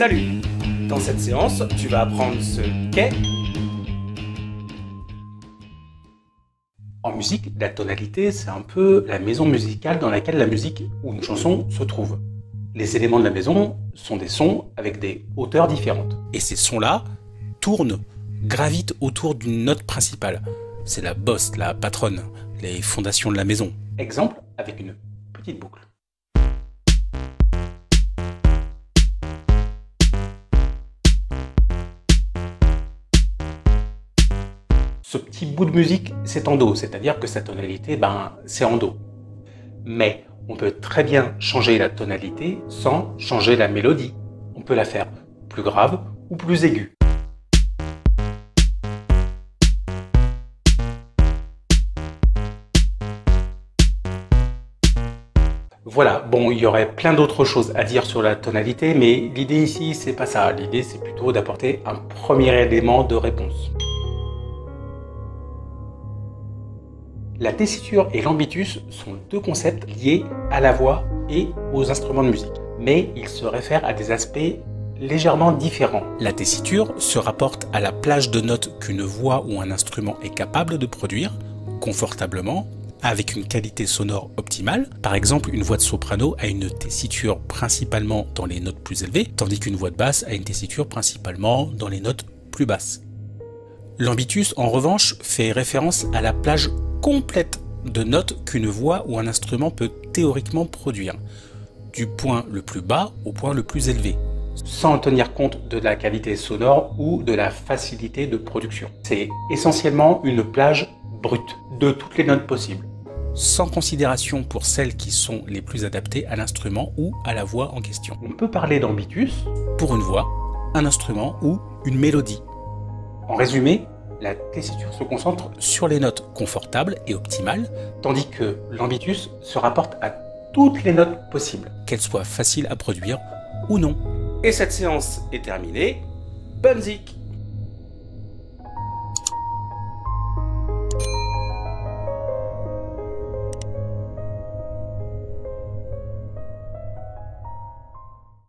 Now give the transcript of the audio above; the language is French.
Salut! Dans cette séance, tu vas apprendre ce qu'est. En musique, la tonalité, c'est un peu la maison musicale dans laquelle la musique ou une chanson se trouve. Les éléments de la maison sont des sons avec des hauteurs différentes. Et ces sons-là tournent, gravitent autour d'une note principale. C'est la bosse, la patronne, les fondations de la maison. Exemple avec une petite boucle. Ce petit bout de musique, c'est en Do, c'est-à-dire que sa tonalité, c'est en Do. Mais on peut très bien changer la tonalité sans changer la mélodie. On peut la faire plus grave ou plus aiguë. Voilà, bon, il y aurait plein d'autres choses à dire sur la tonalité, mais l'idée ici, c'est pas ça. L'idée, c'est plutôt d'apporter un premier élément de réponse. La tessiture et l'ambitus sont deux concepts liés à la voix et aux instruments de musique, mais ils se réfèrent à des aspects légèrement différents. La tessiture se rapporte à la plage de notes qu'une voix ou un instrument est capable de produire confortablement, avec une qualité sonore optimale. Par exemple, une voix de soprano a une tessiture principalement dans les notes plus élevées, tandis qu'une voix de basse a une tessiture principalement dans les notes plus basses. L'ambitus, en revanche, fait référence à la plage complète de notes qu'une voix ou un instrument peut théoriquement produire, du point le plus bas au point le plus élevé, sans tenir compte de la qualité sonore ou de la facilité de production. C'est essentiellement une plage brute de toutes les notes possibles, sans considération pour celles qui sont les plus adaptées à l'instrument ou à la voix en question. On peut parler d'ambitus pour une voix, un instrument ou une mélodie. En résumé, la tessiture se concentre sur les notes confortables et optimales, tandis que l'ambitus se rapporte à toutes les notes possibles, qu'elles soient faciles à produire ou non. Et cette séance est terminée. Bonne zik!